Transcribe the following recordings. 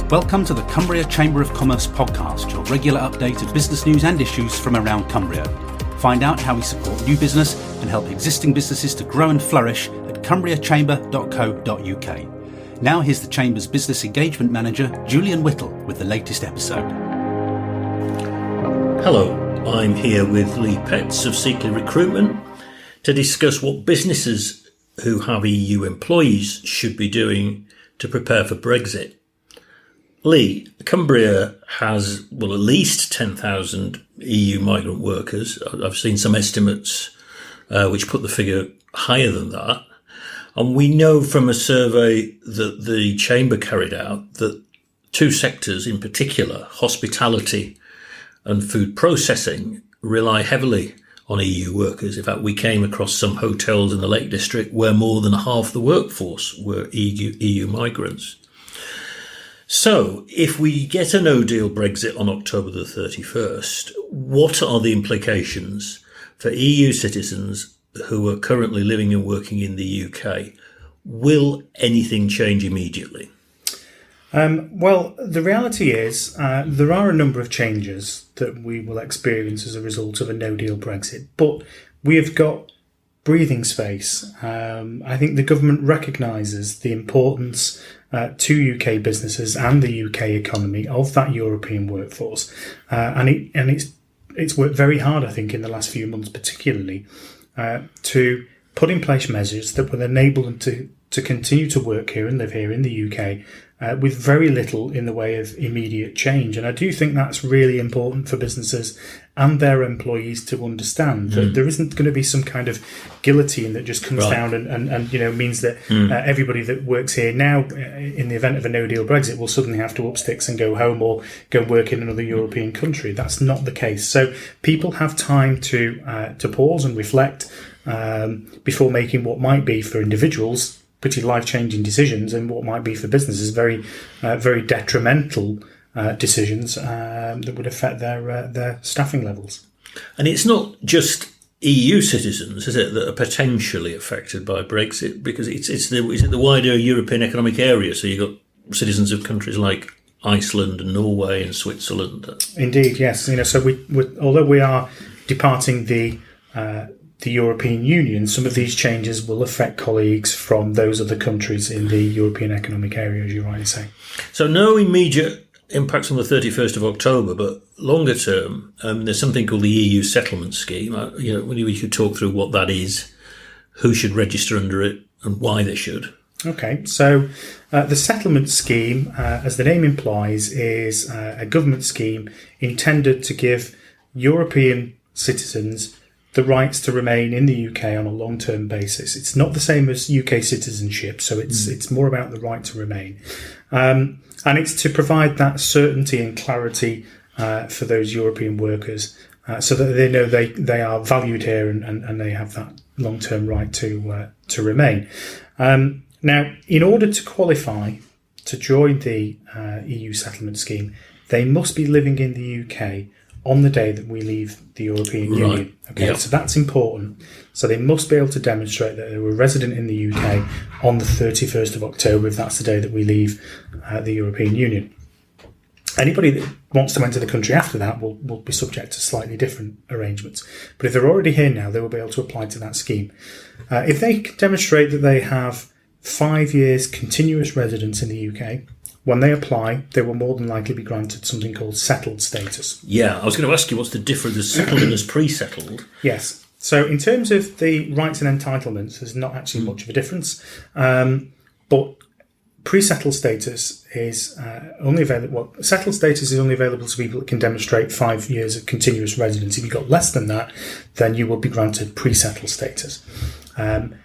Welcome to the Cumbria Chamber of Commerce podcast, your regular update of business news and issues from around Cumbria. Find out how we support new business and help existing businesses to grow and flourish at cumbriachamber.co.uk. Now here's the Chamber's Business Engagement Manager, Julian Whittle, with the latest episode. Hello, I'm here with Lee Petts of Seekly Recruitment to discuss what businesses who have EU employees should be doing to prepare for Brexit. Lee, Cumbria has, at least 10,000 EU migrant workers. I've seen some estimates which put the figure higher than that. And we know from a survey that the Chamber carried out that two sectors in particular, hospitality and food processing, rely heavily on EU workers. In fact, we came across some hotels in the Lake District where more than half the workforce were EU migrants. So, if we get a no-deal Brexit on October the 31st, what are the implications for EU citizens who are currently living and working in the UK? Will anything change immediately? The reality is there are a number of changes that we will experience as a result of a no-deal Brexit, but we have got breathing space. I think the government recognises the importance to UK businesses and the UK economy of that European workforce, and it's worked very hard, I think, in the last few months, particularly to put in place measures that will enable them to continue to work here and live here in the UK with very little in the way of immediate change. And I do think that's really important for businesses and their employees to understand that there isn't going to be some kind of guillotine that just comes down and means that everybody that works here now, in the event of a no-deal Brexit, will suddenly have to up sticks and go home or go work in another European country. That's not the case. So people have time to pause and reflect before making what might be for individuals pretty life-changing decisions, and what might be for businesses very detrimental decisions that would affect their staffing levels. And it's not just EU citizens, is it, that are potentially affected by Brexit? Because it's the wider European Economic Area. So you've got citizens of countries like Iceland and Norway and Switzerland. Indeed, yes. So although we are departing the European Union, some of these changes will affect colleagues from those other countries in the European Economic Area, as you rightly say. So no immediate impacts on the 31st of October, but longer term, there's something called the EU settlement scheme. We could talk through what that is, who should register under it, and why they should. Okay, so the settlement scheme, as the name implies, is a government scheme intended to give European citizens the rights to remain in the UK on a long-term basis. It's not the same as UK citizenship, so it's more about the right to remain. And it's to provide that certainty and clarity for those European workers so that they know they are valued here and they have that long-term right to remain. Now, in order to qualify to join the EU settlement scheme, they must be living in the UK on the day that we leave the European Union. Okay, So that's important. So they must be able to demonstrate that they were resident in the UK on the 31st of October, if that's the day that we leave the European Union. Anybody that wants to enter the country after that will be subject to slightly different arrangements. But if they're already here now, they will be able to apply to that scheme. If they can demonstrate that they have 5 years continuous residence in the UK, when they apply, they will more than likely be granted something called settled status. Yeah, I was going to ask you, what's the difference as settled and as pre-settled? Yes. So in terms of the rights and entitlements, there's not actually much of a difference. But pre-settled status is only available. Settled status is only available to people that can demonstrate 5 years of continuous residence. If you've got less than that, then you will be granted pre-settled status.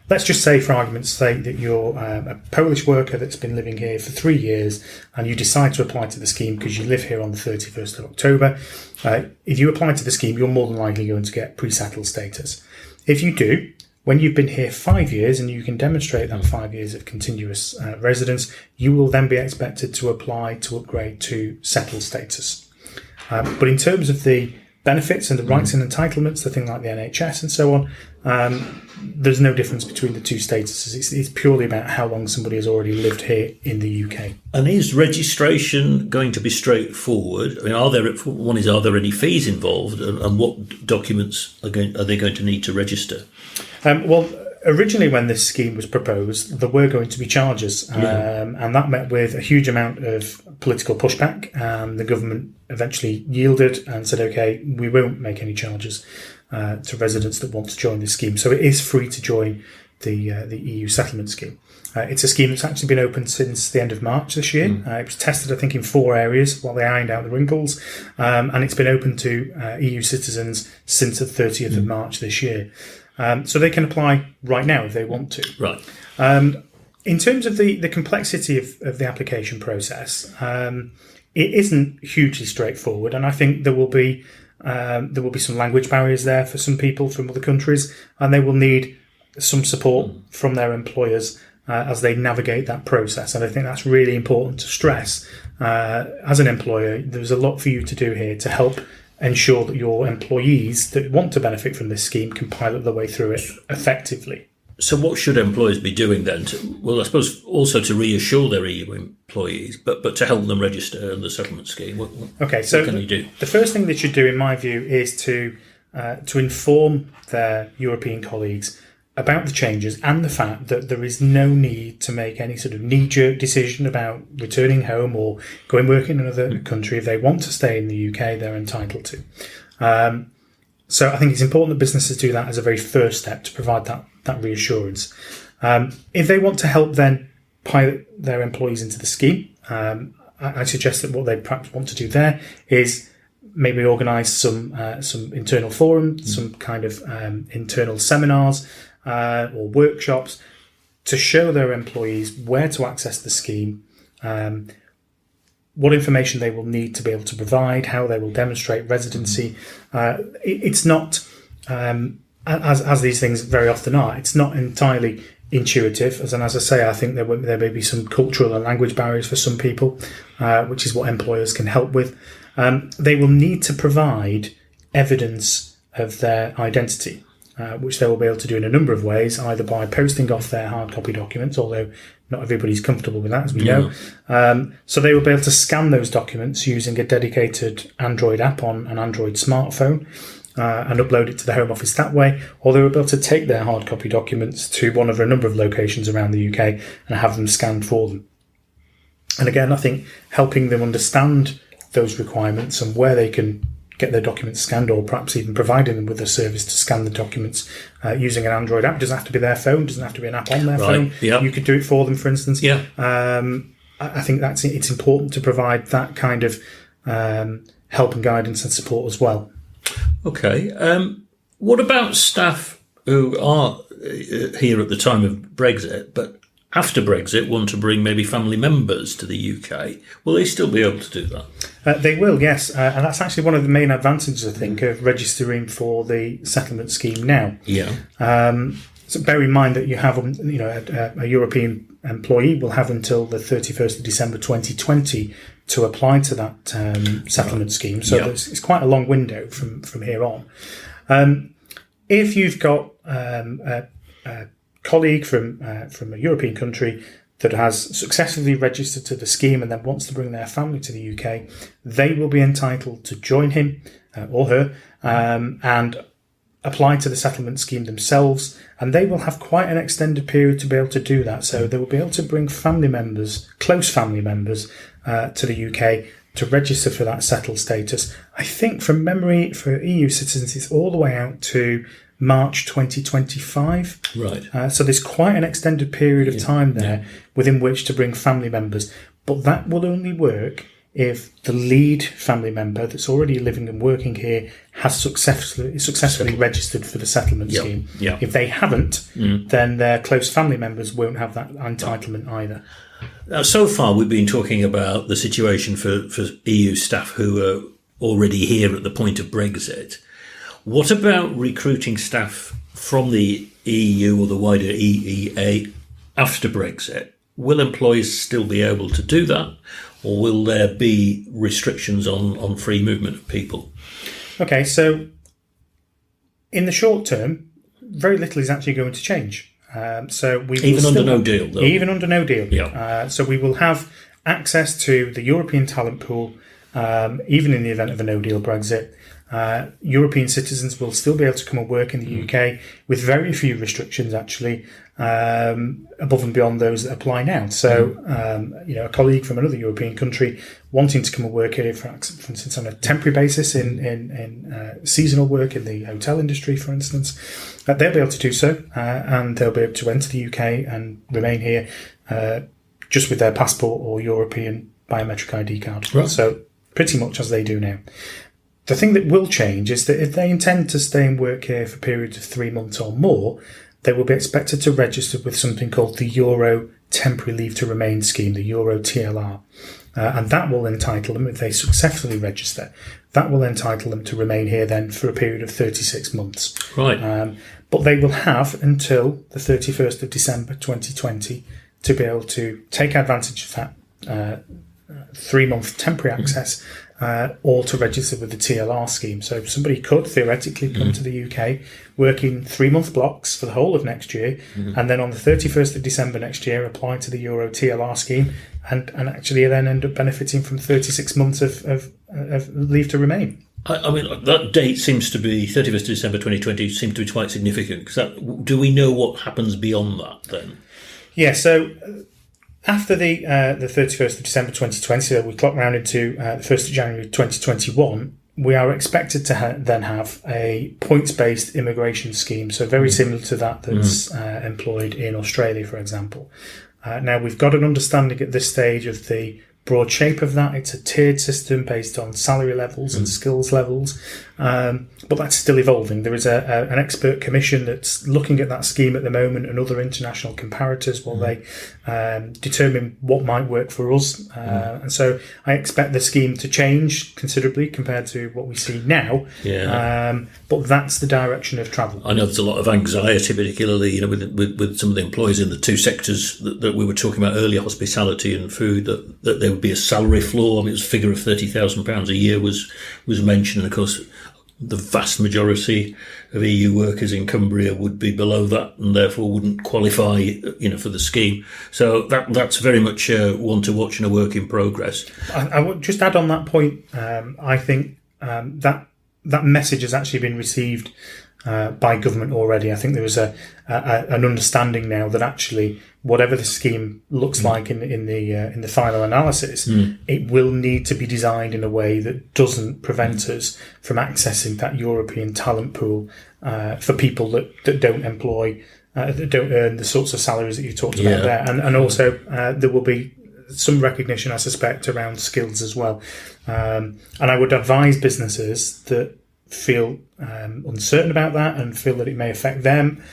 Let's just say, for argument's sake, that you're a Polish worker that's been living here for 3 years and you decide to apply to the scheme because you live here on the 31st of October. If you apply to the scheme, you're more than likely going to get pre-settled status. If you do, when you've been here 5 years and you can demonstrate that 5 years of continuous residence, you will then be expected to apply to upgrade to settled status. But in terms of the benefits and the rights and entitlements, the thing like the NHS and so on, there's no difference between the two statuses. It's purely about how long somebody has already lived here in the UK. And is registration going to be straightforward? I mean, are there any fees involved, and what documents are they going to need to register? Well, originally when this scheme was proposed, there were going to be charges, and that met with a huge amount of political pushback, and the government eventually yielded and said, OK, we won't make any charges to residents that want to join this scheme. So it is free to join the EU settlement scheme. It's a scheme that's actually been open since the end of March this year. It was tested, I think, in 4 areas while they ironed out the wrinkles, and it's been open to EU citizens since the 30th of March this year. So they can apply right now if they want to. Right. In terms of the complexity of the application process, it isn't hugely straightforward, and I think there will be some language barriers there for some people from other countries, and they will need some support from their employers as they navigate that process. And I think that's really important to stress. As an employer, there's a lot for you to do here to help ensure that your employees that want to benefit from this scheme can pilot their way through it effectively. So what should employers be doing then? I suppose also to reassure their EU employees, but to help them register in the settlement scheme. What can you do? The first thing they should do, in my view, is to inform their European colleagues about the changes and the fact that there is no need to make any sort of knee-jerk decision about returning home or going work in another country. If they want to stay in the UK, they're entitled to. So I think it's important that businesses do that as a very first step to provide that reassurance. If they want to help then pilot their employees into the scheme, I suggest that what they perhaps want to do there is maybe organise some internal forums, some kind of internal seminars or workshops to show their employees where to access the scheme, what information they will need to be able to provide, how they will demonstrate residency. It's not, as these things very often are, it's not entirely intuitive. As I say, I think there may be some cultural and language barriers for some people, which is what employers can help with. They will need to provide evidence of their identity, which they will be able to do in a number of ways, either by posting off their hard copy documents, although not everybody's comfortable with that, as we know. So they will be able to scan those documents using a dedicated Android app on an Android smartphone and upload it to the Home Office that way, or they will be able to take their hard copy documents to one of a number of locations around the UK and have them scanned for them. And again, I think helping them understand those requirements and where they can get their documents scanned, or perhaps even providing them with a service to scan the documents using an Android app. It doesn't have to be their phone, doesn't have to be an app on their phone. Yep. You could do it for them, for instance. Yeah. I think it's important to provide that kind of help and guidance and support as well. Okay. What about staff who are here at the time of Brexit, but after Brexit want to bring maybe family members to the UK? Will they still be able to do that? They will, yes. And that's actually one of the main advantages, I think, of registering for the settlement scheme now. Yeah. So bear in mind that you have, a European employee will have until the 31st of December 2020 to apply to that settlement scheme. So it's quite a long window from here on. If you've got a colleague from a European country that has successfully registered to the scheme and then wants to bring their family to the UK, they will be entitled to join him or her and apply to the settlement scheme themselves, and they will have quite an extended period to be able to do that. So they will be able to bring family members, close family members, to the UK to register for that settled status. I think from memory for EU citizens it's all the way out to March 2025. Right. So there's quite an extended period of time there within which to bring family members. But that will only work if the lead family member that's already living and working here has successfully registered for the settlement scheme. Yeah. If they haven't, then their close family members won't have that entitlement either. Now, so far we've been talking about the situation for EU staff who are already here at the point of Brexit. What about recruiting staff from the EU or the wider EEA after Brexit? Will employers still be able to do that, or will there be restrictions on free movement of people? Okay, so in the short term, very little is actually going to change. So we will Even under still- no deal, though. Even under no deal. Yeah. So we will have access to the European talent pool, even in the event of a no deal Brexit. European citizens will still be able to come and work in the UK with very few restrictions, actually, above and beyond those that apply now. So, a colleague from another European country wanting to come and work here, for instance, on a temporary basis in seasonal work in the hotel industry, for instance, they'll be able to do so, and they'll be able to enter the UK and remain here just with their passport or European biometric ID card. Right. So pretty much as they do now. The thing that will change is that if they intend to stay and work here for periods of 3 months or more, they will be expected to register with something called the Euro Temporary Leave to Remain Scheme, the Euro TLR. And that will entitle them, if they successfully register, that will entitle them to remain here then for a period of 36 months. Right. But they will have until the 31st of December 2020 to be able to take advantage of that 3-month temporary access or to register with the TLR scheme. So somebody could theoretically come to the UK, work in 3-month blocks for the whole of next year, and then on the 31st of December next year apply to the Euro TLR scheme and actually then end up benefiting from 36 months of leave to remain. I mean, that date seems to be 31st of December 2020 seems to be quite significant. Do we know what happens beyond that then? Yeah, so after the 31st of December 2020, so we clock round into the 1st of January 2021, we are expected to then have a points-based immigration scheme, so very similar to that's employed in Australia, for example. Now, we've got an understanding at this stage of the broad shape of that. It's a tiered system based on salary levels and skills levels, but that's still evolving. There is an expert commission that's looking at that scheme at the moment and other international comparators while they determine what might work for us. And so I expect the scheme to change considerably compared to what we see now. But that's the direction of travel. I know there's a lot of anxiety, particularly with some of the employees in the two sectors that we were talking about earlier, hospitality and food, that there would be a salary floor. I mean, it was a figure of £30,000 a year was mentioned. And of course, the vast majority of EU workers in Cumbria would be below that and therefore wouldn't qualify, for the scheme. So that's very much one to watch and a work in progress. I would just add on that point. I think that message has actually been received by government already. I think there was an understanding now that actually whatever the scheme looks like in the final analysis, it will need to be designed in a way that doesn't prevent us from accessing that European talent pool for people that don't employ, that don't earn the sorts of salaries that you talked about there, and also there will be some recognition, I suspect, around skills as well. And I would advise businesses that feel uncertain about that and feel that it may affect them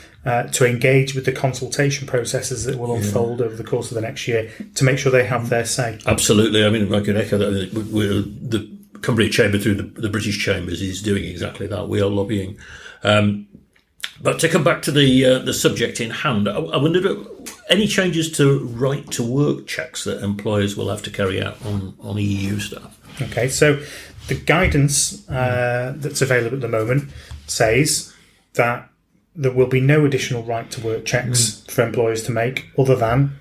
to engage with the consultation processes that will unfold over the course of the next year to make sure they have their say. Absolutely. I mean, I could echo that. The Cumbria Chamber through the British Chambers is doing exactly that. We are lobbying. But to come back to the subject in hand, I wondered, any changes to right to work checks that employers will have to carry out on EU staff? Okay, so the guidance that's available at the moment says that there will be no additional right to work checks for employers to make other than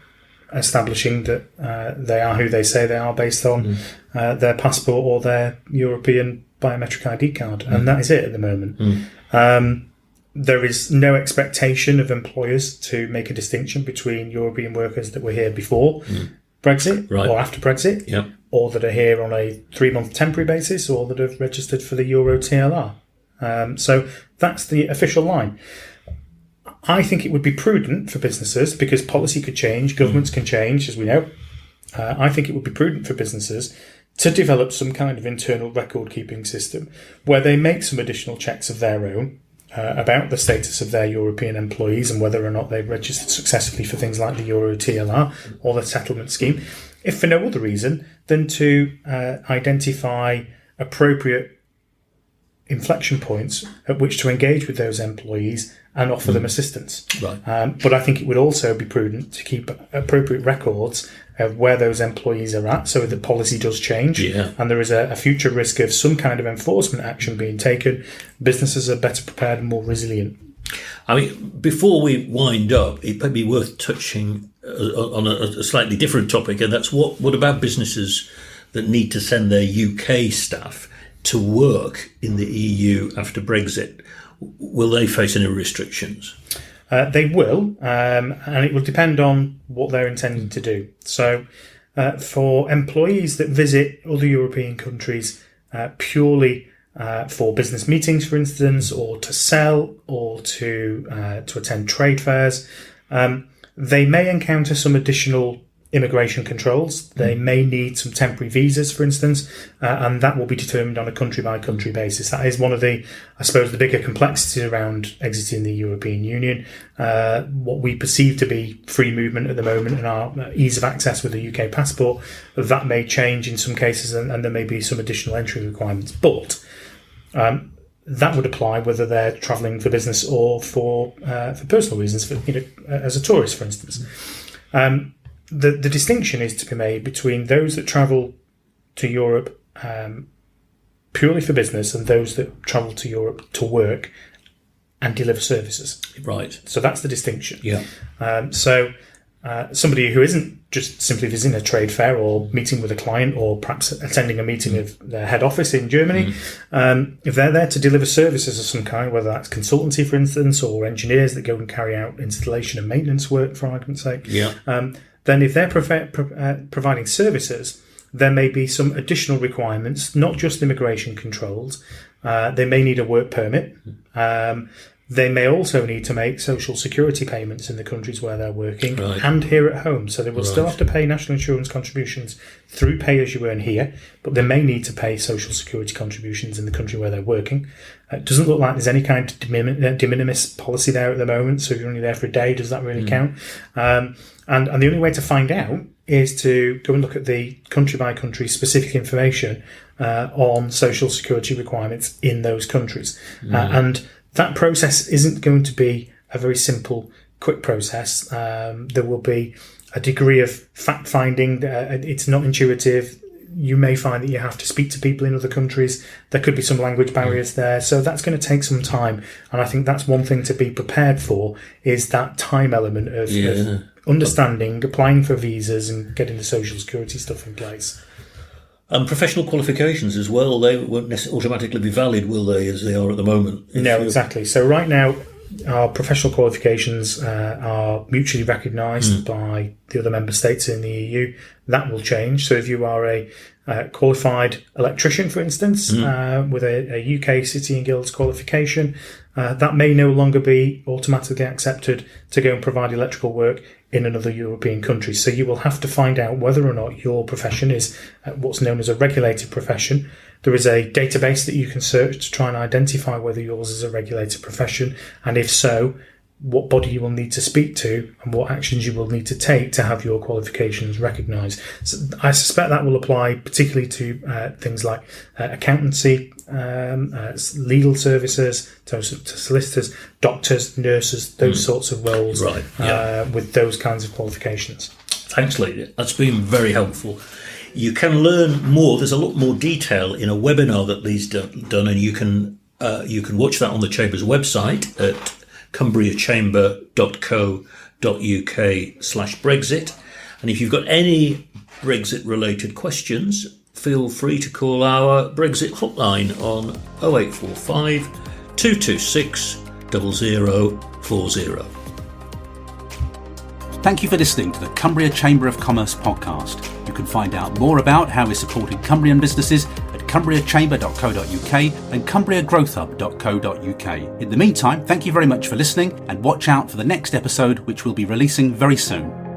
establishing that they are who they say they are based on their passport or their European biometric ID card. And that is it at the moment. There is no expectation of employers to make a distinction between European workers that were here before Brexit or after Brexit, or that are here on a 3-month temporary basis, or that have registered for the Euro TLR. So that's the official line. I think it would be prudent for businesses, because policy could change, governments can change, as we know. I think it would be prudent for businesses to develop some kind of internal record-keeping system where they make some additional checks of their own about the status of their European employees and whether or not they've registered successfully for things like the Euro TLR or the settlement scheme, if for no other reason than to identify appropriate inflection points at which to engage with those employees and offer them assistance. Right. But I think it would also be prudent to keep appropriate records of where those employees are at, so the policy does change and there is a future risk of some kind of enforcement action being taken. Businesses are better prepared and more resilient. I mean, before we wind up, it might be worth touching on a slightly different topic, and that's what about businesses that need to send their UK staff to work in the EU after Brexit? Will they face any restrictions? They will, and it will depend on what they're intending to do. So for employees that visit other European countries purely for business meetings, for instance, or to sell or to attend trade fairs, they may encounter some additional immigration controls. They may need some temporary visas, for instance, and that will be determined on a country-by-country basis. That is one of the, I suppose, the bigger complexities around exiting the European Union. What we perceive to be free movement at the moment and our ease of access with a UK passport, that may change in some cases, and there may be some additional entry requirements. But that would apply whether they're travelling for business or for personal reasons, as a tourist, for instance. The distinction is to be made between those that travel to Europe purely for business and those that travel to Europe to work and deliver services. Right. So that's the distinction. Yeah. Somebody who isn't just simply visiting a trade fair or meeting with a client or perhaps attending a meeting of their head office in Germany, if they're there to deliver services of some kind, whether that's consultancy, for instance, or engineers that go and carry out installation and maintenance work, for argument's sake, then if they're providing services, there may be some additional requirements, not just immigration controls. They may need a work permit. They may also need to make social security payments in the countries where they're working and here at home. So they will still have to pay national insurance contributions through pay as you earn here, but they may need to pay social security contributions in the country where they're working. It doesn't look like there's any kind of de minimis policy there at the moment. So if you're only there for a day, does that really count? And the only way to find out is to go and look at the country by country specific information on social security requirements in those countries. And that process isn't going to be a very simple, quick process. There will be a degree of fact-finding. It's not intuitive. You may find that you have to speak to people in other countries. There could be some language barriers there. So that's going to take some time. And I think that's one thing to be prepared for, is that time element of understanding, applying for visas and getting the social security stuff in place. And professional qualifications as well, they won't automatically be valid, will they, as they are at the moment? No, exactly. So right now, our professional qualifications are mutually recognised by the other member states in the EU. That will change. So if you are a qualified electrician, for instance, with a UK City and Guilds qualification, that may no longer be automatically accepted to go and provide electrical work in another European country. So you will have to find out whether or not your profession is what's known as a regulated profession. There is a database that you can search to try and identify whether yours is a regulated profession, and if so, what body you will need to speak to and what actions you will need to take to have your qualifications recognised. So I suspect that will apply particularly to things like accountancy, legal services, to solicitors, doctors, nurses, those sorts of roles, with those kinds of qualifications. Thanks, Lee. That's been very helpful. You can learn more. There's a lot more detail in a webinar that Lee's done, and you can watch that on the Chamber's website at cumbriachamber.co.uk/Brexit. And if you've got any Brexit related questions, feel free to call our Brexit hotline on 0845 226 0040. Thank you for listening to the Cumbria Chamber of Commerce podcast. You can find out more about how we're supporting Cumbrian businesses at cumbriachamber.co.uk and cumbriagrowthhub.co.uk. In the meantime, thank you very much for listening, and watch out for the next episode, which we'll be releasing very soon.